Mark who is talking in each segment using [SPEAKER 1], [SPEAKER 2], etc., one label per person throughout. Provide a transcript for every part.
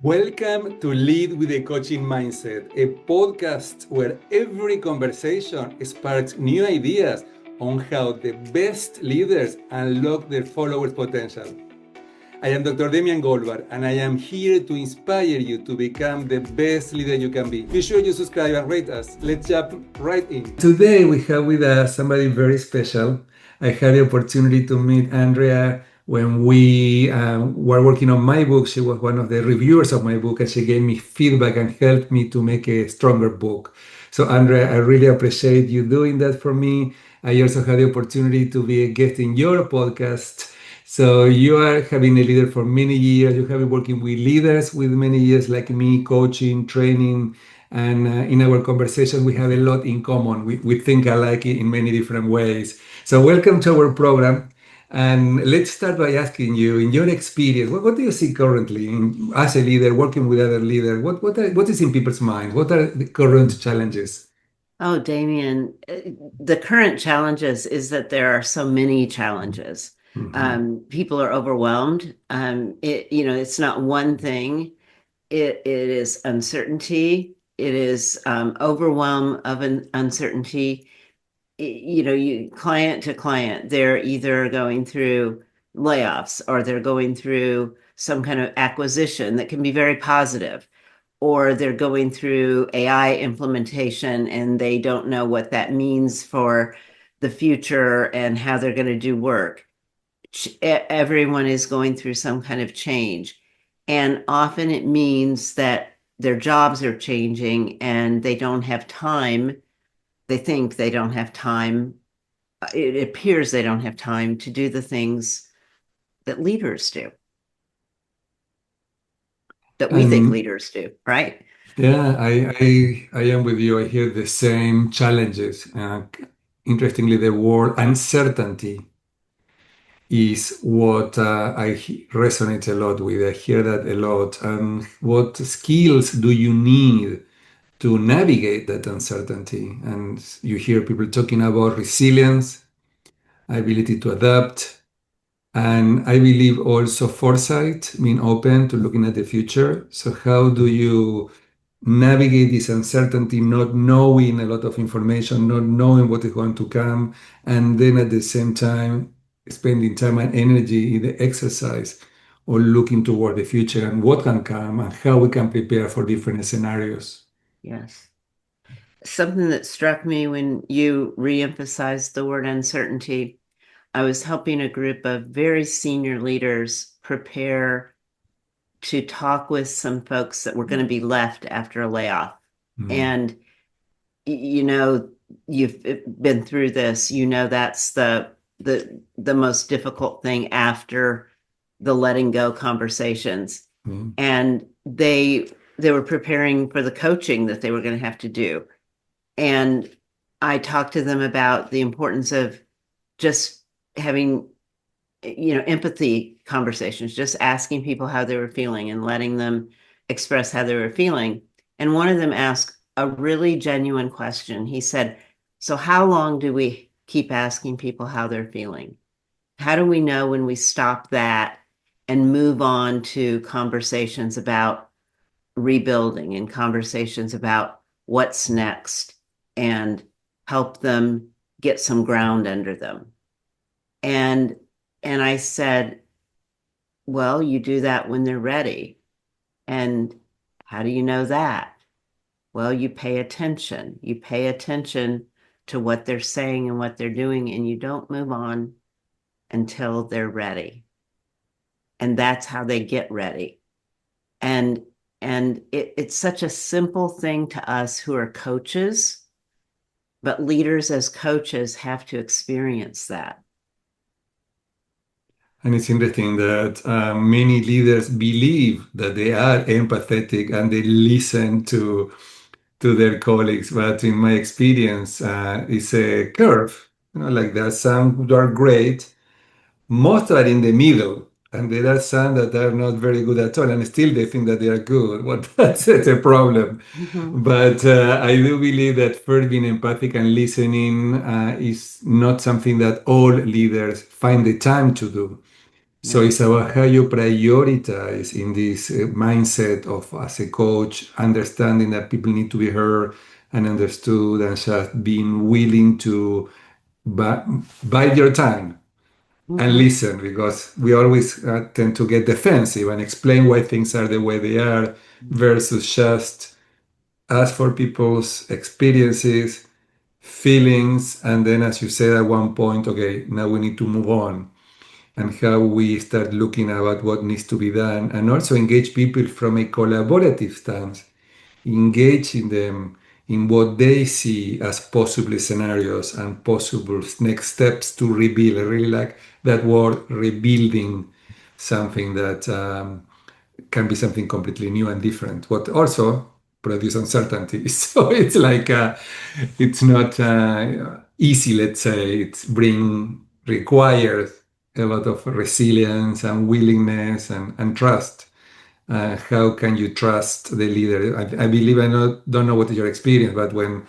[SPEAKER 1] Welcome to Lead with a Coaching Mindset, a podcast where every conversation sparks new ideas on how the best leaders unlock their followers' potential. I am Dr. Damian Goldvarg, and I am here to inspire you to become the best leader you can be. Be sure you subscribe and rate us. Let's jump right in. Today we have with us somebody very special. I had the opportunity to meet Andrea when we were working on my book. She was one of the reviewers of my book, and she gave me feedback and helped me to make a stronger book. So Andrea, I really appreciate you doing that for me. I also had the opportunity to be a guest in your podcast. So you have been a leader for many years. You have been working with leaders with many years like me, coaching, training. And in our conversation, we have a lot in common. We think alike in many different ways. So welcome to our program. And let's start by asking you, in your experience, what do you see currently as a leader, working with other leaders? What is in people's minds? What are the current challenges?
[SPEAKER 2] Oh, Damian, the current challenges is that there are so many challenges. People are overwhelmed. It's not one thing. It is uncertainty. It is overwhelm of an uncertainty. Client to client, they're either going through layoffs or they're going through some kind of acquisition that can be very positive, or they're going through AI implementation and they don't know what that means for the future and how they're going to do work. Everyone is going through some kind of change. And often it means that their jobs are changing and they don't have time. They think they don't have time. It appears they don't have time to do the things that leaders do, that we think leaders do, right?
[SPEAKER 1] Yeah, I am with you. I hear the same challenges. Interestingly, the word uncertainty is what resonate a lot with. I hear that a lot. What skills do you need to navigate that uncertainty? And you hear people talking about resilience, ability to adapt, and I believe also foresight, being open to looking at the future. So how do you navigate this uncertainty, not knowing a lot of information, not knowing what is going to come, and then at the same time spending time and energy in the exercise or looking toward the future and what can come and how we can prepare for different scenarios?
[SPEAKER 2] Yes. Something that struck me when you reemphasized the word uncertainty, I was helping a group of very senior leaders prepare to talk with some folks that were going to be left after a layoff. And you've been through this, that's the most difficult thing after the letting go conversations. And they were preparing for the coaching that they were going to have to do. And I talked to them about the importance of just having empathy conversations, just asking people how they were feeling and letting them express how they were feeling. And one of them asked a really genuine question. He said, so how long do we keep asking people how they're feeling? How do we know when we stop that and move on to conversations about rebuilding and conversations about what's next and help them get some ground under them? And I said, well, you do that when they're ready. And how do you know that? Well, you pay attention. You pay attention to what they're saying and what they're doing, and you don't move on until they're ready. And that's how they get ready. And it's such a simple thing to us who are coaches, but leaders as coaches have to experience that.
[SPEAKER 1] And it's interesting that many leaders believe that they are empathetic and they listen to their colleagues, but in my experience, it's a curve. Like there are some who are great, most are in the middle, and there are some that are not very good at all, and still they think that they are good. Well, that's a problem. But I do believe that first being empathic and listening is not something that all leaders find the time to do. So it's about how you prioritize in this mindset of as a coach, understanding that people need to be heard and understood, and just being willing to bide your time and
[SPEAKER 2] Mhm.
[SPEAKER 1] listen, because we always tend to get defensive and explain why things are the way they are versus just ask for people's experiences, feelings, and then, as you said at one point, okay, now we need to move on, and how we start looking about what needs to be done, and also engage people from a collaborative stance, engaging them in what they see as possible scenarios and possible next steps to rebuild. I really like that word, rebuilding something that can be something completely new and different, what also produce uncertainty. So it's like it's not easy, let's say. It's requires a lot of resilience and willingness and trust. How can you trust the leader? I believe, don't know what is your experience, but when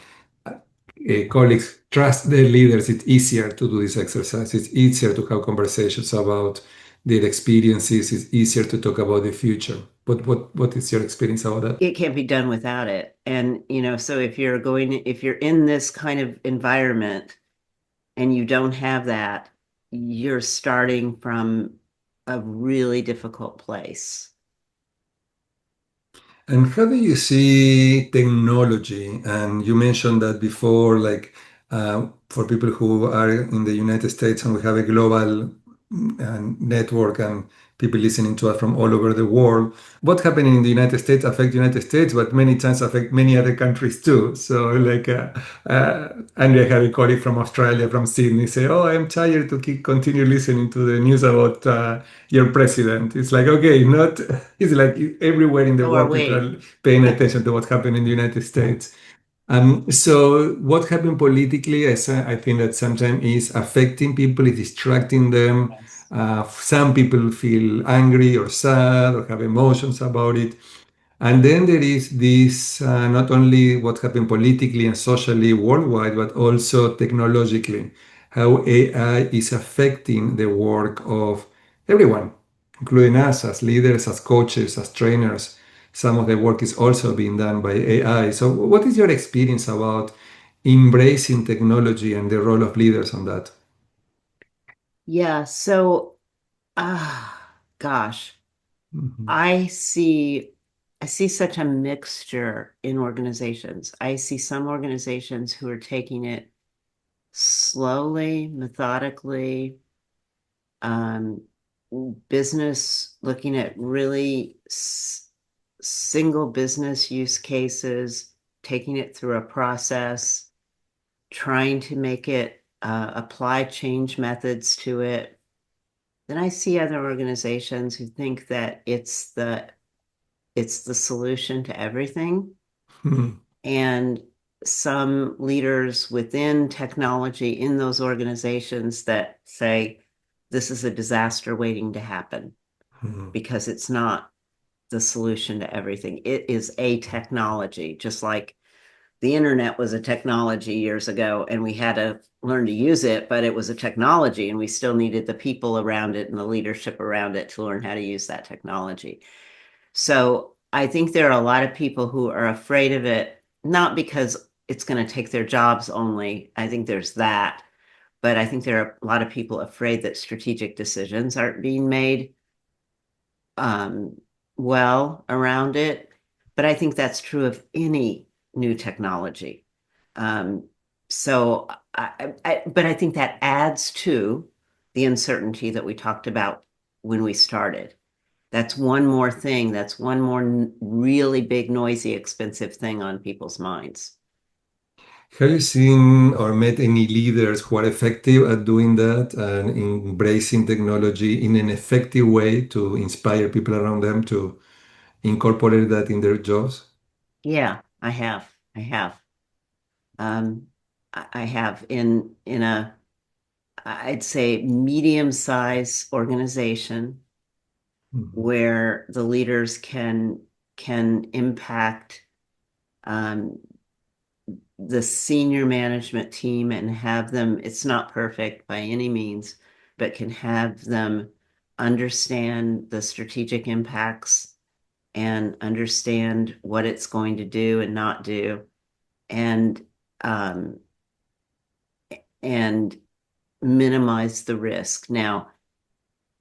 [SPEAKER 1] colleagues trust their leaders, it's easier to do this exercise. It's easier to have conversations about their experiences. It's easier to talk about the future. What is your experience about that?
[SPEAKER 2] It can't be done without it. And, so if you're in this kind of environment and you don't have that, you're starting from a really difficult place.
[SPEAKER 1] And how do you see technology? And you mentioned that before, like for people who are in the United States, and we have a global network and people listening to us from all over the world. What happening in the United States affect the United States, but many times affect many other countries too. So like Andrea had a colleague from Australia, from Sydney, say, "Oh, I'm tired to continue listening to the news about your president." It's like, okay, not. It's like everywhere in the
[SPEAKER 2] Oh, or
[SPEAKER 1] world, people
[SPEAKER 2] wait.
[SPEAKER 1] are paying attention to what's happening in the United States. So what happened politically, I think that sometimes is affecting people, is distracting them.
[SPEAKER 2] Yes.
[SPEAKER 1] Some people feel angry or sad or have emotions about it. And then there is this not only what happened politically and socially worldwide, but also technologically, how AI is affecting the work of everyone, including us as leaders, as coaches, as trainers. Some of the work is also being done by AI. So, what is your experience about embracing technology and the role of leaders on that?
[SPEAKER 2] Yeah. So, gosh,
[SPEAKER 1] Mhm.
[SPEAKER 2] I see I see such a mixture in organizations. I see some organizations who are taking it slowly, methodically, um, business looking at really single business use cases, taking it through a process, trying to make it apply change methods to it. Then I see other organizations who think that it's the solution to everything.
[SPEAKER 1] Mhm.
[SPEAKER 2] And some leaders within technology in those organizations that say this is a disaster waiting to happen
[SPEAKER 1] Mhm.
[SPEAKER 2] because it's not the solution to everything. It is a technology, just like the internet was a technology years ago and we had to learn to use it, but it was a technology and we still needed the people around it and the leadership around it to learn how to use that technology. So I think there are a lot of people who are afraid of it, not because it's going to take their jobs only. I think there's that. But I think there are a lot of people afraid that strategic decisions aren't being made um, well around it. But I think that's true of any new technology. Um, so, but I think that adds to the uncertainty that we talked about when we started. That's one more thing. That's one more really big, noisy, expensive thing on people's minds.
[SPEAKER 1] Have you seen or met any leaders who are effective at doing that and embracing technology in an effective way to inspire people around them to incorporate that in their jobs?
[SPEAKER 2] Yeah, I have. I have. Um, I have in a I'd say medium-sized organization
[SPEAKER 1] Mhm.
[SPEAKER 2] where the leaders can impact um, the senior management team and have them, it's not perfect by any means, but can have them understand the strategic impacts and understand what it's going to do and not do, and um, and minimize the risk. Now,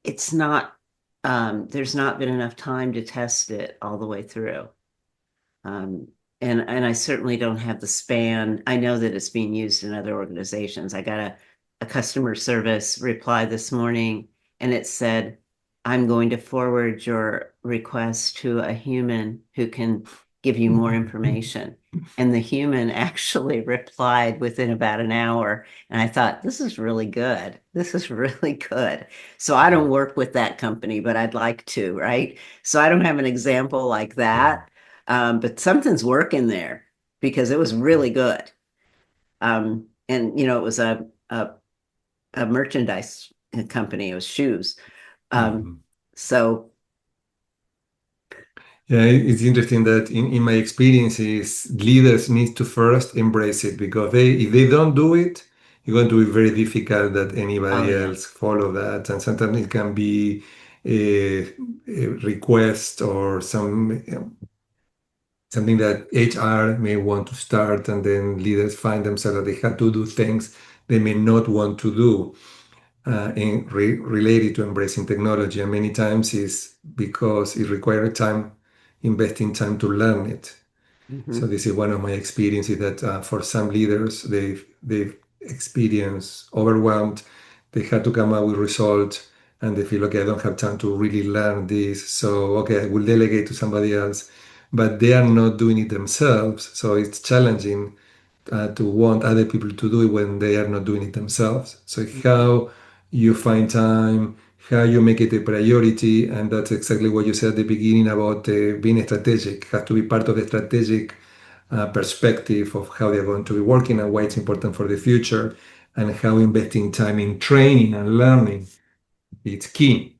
[SPEAKER 2] it's not there's not been enough time to test it all the way through. Um, and I certainly don't have the span. I know that it's being used in other organizations. I got a customer service reply this morning, and it said, I'm going to forward your request to a human who can give you more information. And the human actually replied within about an hour. And I thought, this is really good. This is really good. So I don't work with that company, but I'd like to, right? So I don't have an example like that. But something's working there because it was really good. And it was a merchandise company. It was shoes.
[SPEAKER 1] Mhm.
[SPEAKER 2] So
[SPEAKER 1] Yeah, it's interesting that in my experiences, leaders need to first embrace it because if they don't do it, it's going to be very difficult that
[SPEAKER 2] oh
[SPEAKER 1] anybody
[SPEAKER 2] yeah.
[SPEAKER 1] else follow that. And sometimes it can be a request or something that HR may want to start, and then leaders find themselves that they have to do things they may not want to do related to embracing technology. And many times is because it requires time, investing time to learn it. So
[SPEAKER 2] Mhm.
[SPEAKER 1] this is one of my experiences that for some leaders, they've experienced overwhelmed. They had to come up with results, and they feel, okay, I don't have time to really learn this. So okay, I will delegate to somebody else, but they are not doing it themselves. So it's challenging to want other people to do it when they are not doing it themselves. So
[SPEAKER 2] Mhm.
[SPEAKER 1] how you find time, how you make it a priority, and that's exactly what you said at the beginning about being strategic. It has to be part of the strategic perspective of how they're going to be working and why it's important for the future, and how investing time in training and learning is key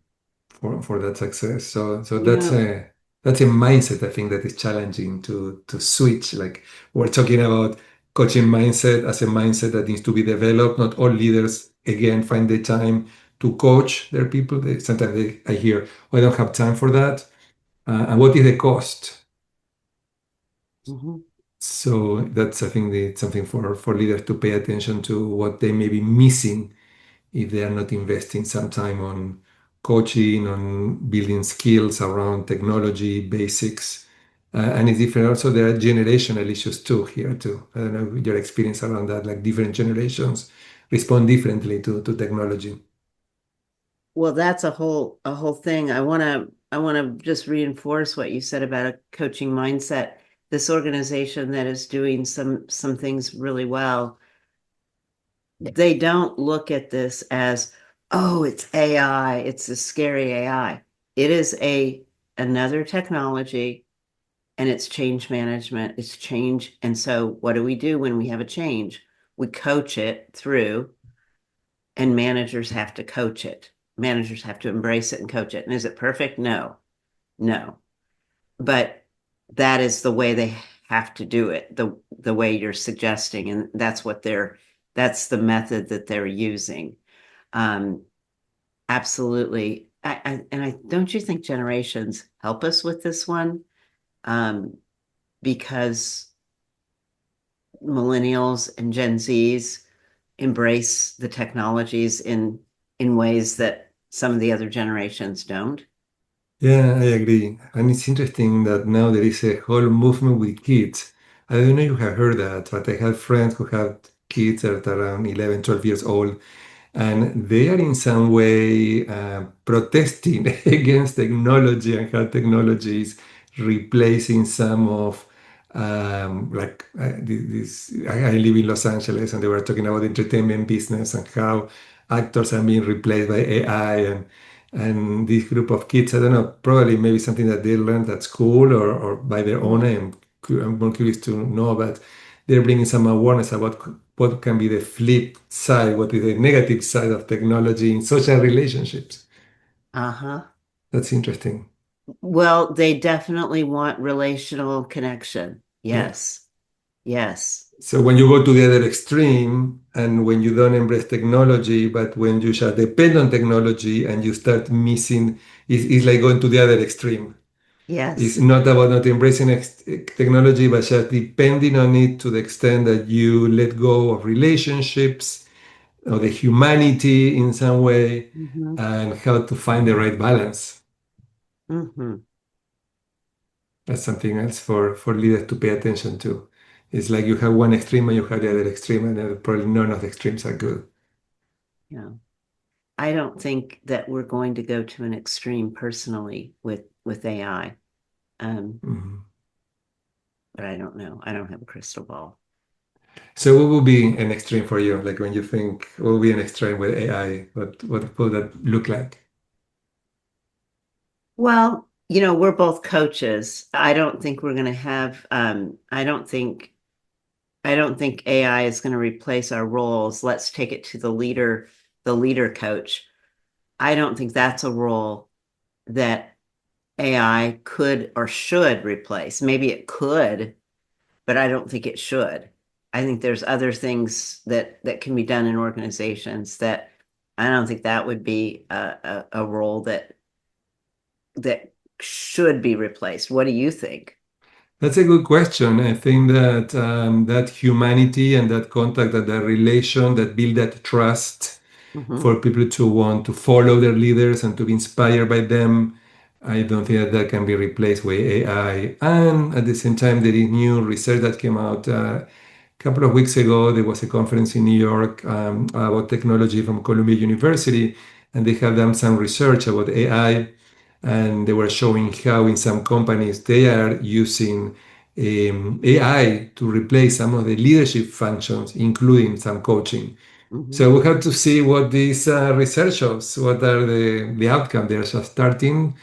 [SPEAKER 1] for that success. So
[SPEAKER 2] You know,
[SPEAKER 1] that's a mindset I think that is challenging to switch. Like we're talking about coaching mindset as a mindset that needs to be developed. Not all leaders again find the time to coach their people. Sometimes I hear, "Oh, I don't have time for that." And what is the cost?
[SPEAKER 2] mhm.
[SPEAKER 1] So that's I think something for leaders to pay attention to what they may be missing if they are not investing some time on coaching, on building skills around technology basics. And it's different. Also, there are generational issues too here too. I don't know your experience around that, like different generations respond differently to technology.
[SPEAKER 2] Well, that's a whole thing. I want to just reinforce what you said about a coaching mindset. This organization that is doing some things really well, they don't look at this as, oh, it's AI, it's a scary AI. It is another technology, and it's change management, it's change. And so what do we do when we have a change? We coach it through, and managers have to coach it. Managers have to embrace it and coach it. And is it perfect? No, no. But that is the way they have to do it, the way you're suggesting. And that's the method that they're using. Um, absolutely. And I don't you think generations help us with this one? Because millennials and Gen Zs embrace the technologies in ways that some of the other generations don't.
[SPEAKER 1] Yeah, I agree. And it's interesting that now there is a whole movement with kids. I don't know if you have heard that, but I have friends who have kids that are around 11, 12 years old, and they are in some way protesting against technology and how technology is replacing some of this. I live in Los Angeles, and they were talking about the entertainment business and how actors are being replaced by AI, and this group of kids. I don't know, probably maybe something that they learned at school or by their own.
[SPEAKER 2] Mhm.
[SPEAKER 1] I'm more curious to know, but they're bringing some awareness about what can be the flip side, what is the negative side of technology in social relationships.
[SPEAKER 2] Uh-huh.
[SPEAKER 1] That's interesting.
[SPEAKER 2] Well, they definitely want relational connection.
[SPEAKER 1] Yeah.
[SPEAKER 2] Yes. Yes.
[SPEAKER 1] So when you go to the other extreme and when you don't embrace technology, but when you just depend on technology and you start missing, it's like going to the other extreme. It's
[SPEAKER 2] Yes.
[SPEAKER 1] not about not embracing technology, but just depending on it to the extent that you let go of relationships or the humanity in some way
[SPEAKER 2] Hmm.
[SPEAKER 1] and how to find the right balance.
[SPEAKER 2] Hmm.
[SPEAKER 1] That's something else for leaders to pay attention to. It's like you have one extreme and you have the other extreme, and probably none of the extremes are good.
[SPEAKER 2] Yeah. I don't think that we're going to go to an extreme personally with AI. Um,
[SPEAKER 1] Mhm.
[SPEAKER 2] but I don't know. I don't have a crystal ball.
[SPEAKER 1] So, what would be an extreme for you? Like when you think, what would be an extreme with AI? What would that look like?
[SPEAKER 2] Well, we're both coaches. I don't think we're going to have, I don't think AI is going to replace our roles. Let's take it to the leader coach. I don't think that's a role that AI could or should replace. Maybe it could, but I don't think it should. I think there's other things that can be done in organizations that I don't think that would be a role that should be replaced. What do you think?
[SPEAKER 1] That's a good question. I think that that humanity and that contact, that relation, that build that trust
[SPEAKER 2] Hmm.
[SPEAKER 1] for people to want to follow their leaders and to be inspired by them. I don't think that that can be replaced with AI. And at the same time, there is new research that came out a couple of weeks ago. There was a conference in New York about technology from Columbia University, and they have done some research about AI, and they were showing how in some companies they are using AI to replace some of the leadership functions, including some coaching.
[SPEAKER 2] Hmm.
[SPEAKER 1] So we have to see what these research shows, what are the outcome. They're just starting.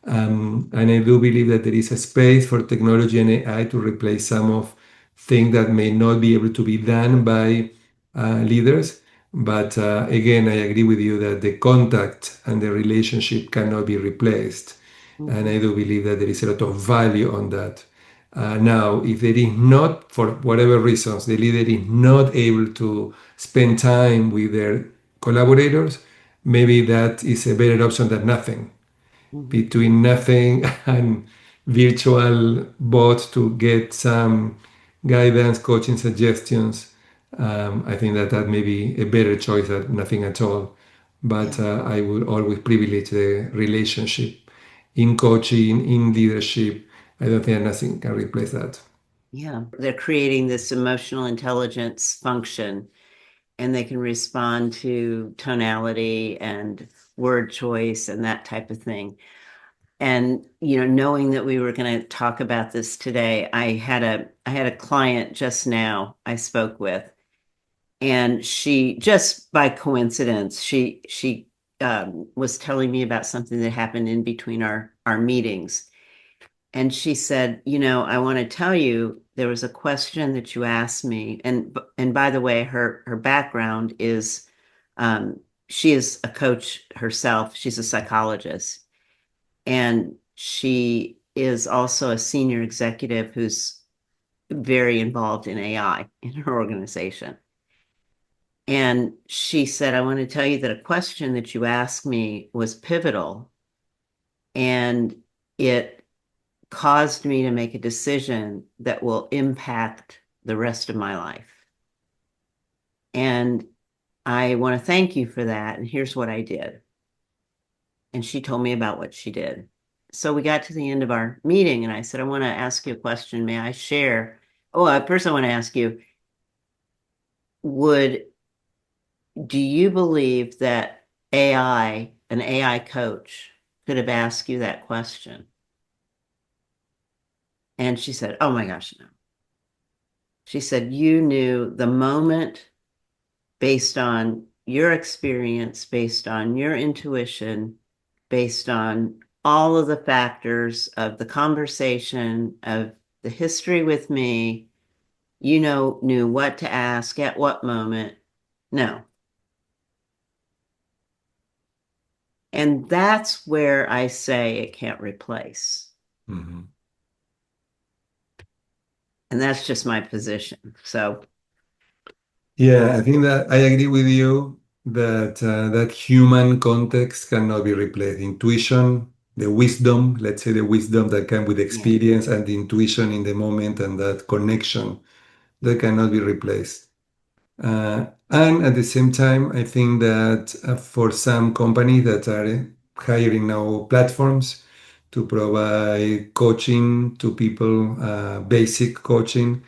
[SPEAKER 1] And I do believe that there is a space for technology and AI to replace some of things that may not be able to be done by leaders. But again, I agree with you that the contact and the relationship cannot be replaced. And
[SPEAKER 2] Hmm.
[SPEAKER 1] I do believe that there is a lot of value on that. Now, if there is not, for whatever reasons, the leader is not able to spend time with their collaborators, maybe that is a better option than nothing.
[SPEAKER 2] Hmm.
[SPEAKER 1] Between nothing and virtual bots to get some guidance, coaching suggestions. I think that that may be a better choice than nothing at all. But
[SPEAKER 2] Yeah.
[SPEAKER 1] I would always privilege the relationship in coaching, in leadership. I don't think nothing can replace that.
[SPEAKER 2] Yeah. They're creating this emotional intelligence function and they can respond to tonality and word choice and that type of thing. And knowing that we were going to talk about this today, I had a client just now I spoke with, and she just by coincidence she was telling me about something that happened in between our meetings, and she said, I want to tell you there was a question that you asked me, and by the way, her background is um, she is a coach herself. She's a psychologist, and she is also a senior executive who's very involved in AI in her organization. And she said, I want to tell you that a question that you asked me was pivotal, and it caused me to make a decision that will impact the rest of my life. And I want to thank you for that. And here's what I did. And she told me about what she did. So we got to the end of our meeting, and I said, I want to ask you a question. May I share? Oh, first, I want to ask you, would do you believe that an AI coach, could have asked you that question? And she said, oh my gosh, no. She said, you knew the moment based on your experience, based on your intuition, based on all of the factors of the conversation, of the history with me, knew what to ask at what moment. No. And that's where I say it can't replace.
[SPEAKER 1] Mhm.
[SPEAKER 2] And that's just my position. So
[SPEAKER 1] Yeah, I think that I agree with you that that human context cannot be replaced. Intuition, the wisdom, let's say the wisdom that comes with
[SPEAKER 2] yeah,
[SPEAKER 1] experience and the intuition in the moment and that connection that cannot be replaced. And at the same time, I think that for some companies that are hiring now platforms to provide coaching to people, basic coaching,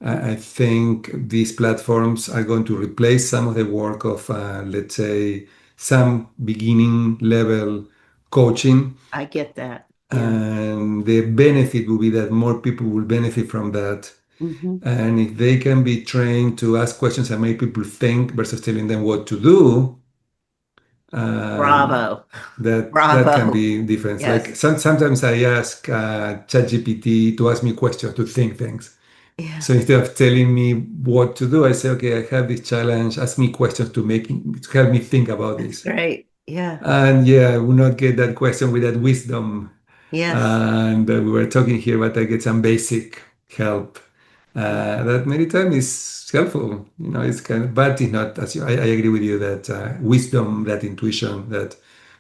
[SPEAKER 1] I think these platforms are going to replace some of the work of, let's say, some beginning level coaching.
[SPEAKER 2] I get that. Yeah.
[SPEAKER 1] And the benefit will be that more people will benefit from that.
[SPEAKER 2] Hmm.
[SPEAKER 1] And if they can be trained to ask questions and make people think versus telling them what to do, um,
[SPEAKER 2] Bravo.
[SPEAKER 1] that can
[SPEAKER 2] Bravo.
[SPEAKER 1] be different. Like
[SPEAKER 2] Yes.
[SPEAKER 1] sometimes I ask ChatGPT to ask me questions to think things.
[SPEAKER 2] Yeah.
[SPEAKER 1] So instead of telling me what to do, I say, okay, I have this challenge. Ask me questions to help me think about
[SPEAKER 2] That's
[SPEAKER 1] this.
[SPEAKER 2] great. Yeah.
[SPEAKER 1] And yeah, I will not get that question with that wisdom.
[SPEAKER 2] Yes.
[SPEAKER 1] And we were talking here, but I get some basic help
[SPEAKER 2] Yeah.
[SPEAKER 1] that many times is helpful. It's kind of, but it's not. I agree with you that wisdom, that intuition, that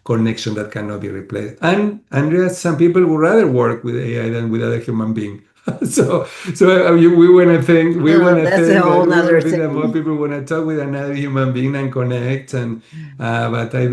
[SPEAKER 1] connection that cannot be replaced. And Andrea, some people would rather work with AI than with other human being. So we want
[SPEAKER 2] Oh,
[SPEAKER 1] to
[SPEAKER 2] that's a
[SPEAKER 1] think that
[SPEAKER 2] whole nother
[SPEAKER 1] more
[SPEAKER 2] thing.
[SPEAKER 1] people want to talk with another human being and connect. And but I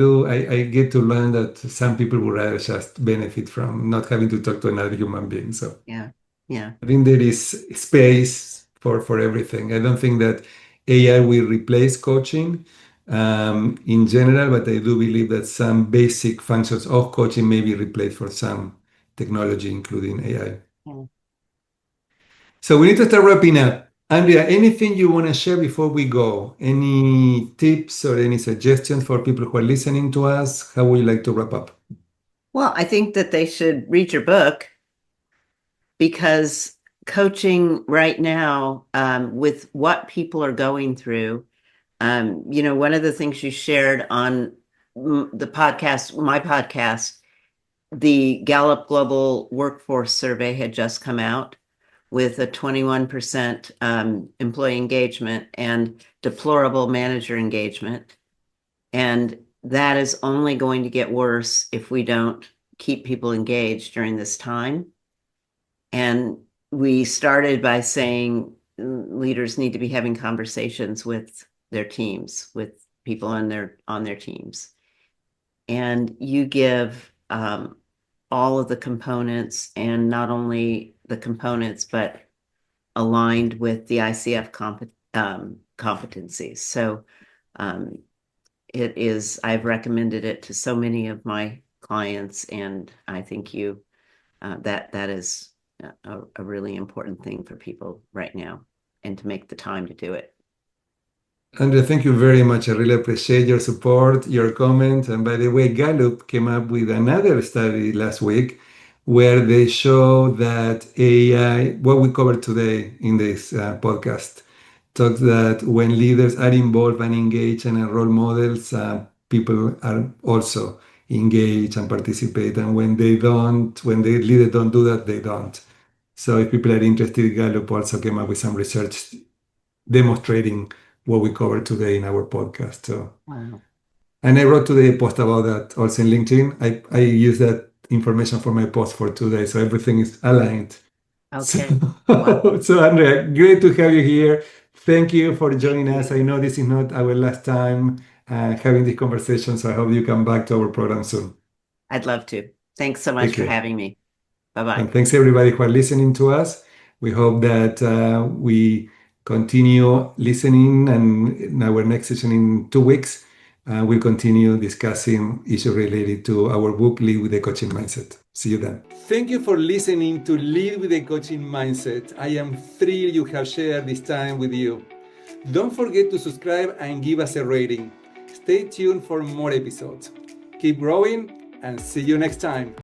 [SPEAKER 1] get to learn that some people would rather just benefit from not having to talk to another human being. So
[SPEAKER 2] Yeah. Yeah.
[SPEAKER 1] I think there is space for everything. I don't think that AI will replace coaching in general, but I do believe that some basic functions of coaching may be replaced for some technology, including AI.
[SPEAKER 2] Yeah.
[SPEAKER 1] So we need to start wrapping up. Andrea, anything you want to share before we go? Any tips or any suggestions for people who are listening to us? How would you like to wrap up?
[SPEAKER 2] Well, I think that they should read your book because coaching right now, with what people are going through, one of the things you shared on the podcast, my podcast, the Gallup Global Workforce Survey had just come out with a 21% employee engagement and deplorable manager engagement. And that is only going to get worse if we don't keep people engaged during this time. And we started by saying leaders need to be having conversations with their teams, with people on their teams. And you give all of the components, and not only the components, but aligned with the ICF competencies. So I've recommended it to so many of my clients, and I think that is a really important thing for people right now, and to make the time to do it.
[SPEAKER 1] Andrea, thank you very much. I really appreciate your support, your comment. And by the way, Gallup came up with another study last week where they show that AI, what we covered today in this podcast, talks that when leaders are involved and engaged and are role models, people are also engaged and participate. And when when the leaders don't do that, they don't. So if people are interested, Gallup also came up with some research demonstrating what we covered today in our podcast. So,
[SPEAKER 2] Wow.
[SPEAKER 1] and I wrote today a post about that also in LinkedIn. I use that information for my post for today, so everything is aligned. So,
[SPEAKER 2] Okay. Wow.
[SPEAKER 1] so Andrea, great to have you here. Thank you for
[SPEAKER 2] Thank
[SPEAKER 1] joining us.
[SPEAKER 2] you.
[SPEAKER 1] I know this is not our last time having this conversation, so I hope you come back to our program soon.
[SPEAKER 2] I'd love to. Thanks so much
[SPEAKER 1] Take
[SPEAKER 2] for
[SPEAKER 1] care.
[SPEAKER 2] having me. Bye-bye.
[SPEAKER 1] And thanks everybody who are listening to us. We hope that we continue listening, and in our next session in 2 weeks, we'll continue discussing issues related to our book, Lead with the Coaching Mindset. See you then. Thank you for listening to Lead with the Coaching Mindset. I am thrilled you have shared this time with you. Don't forget to subscribe and give us a rating. Stay tuned for more episodes. Keep growing and see you next time.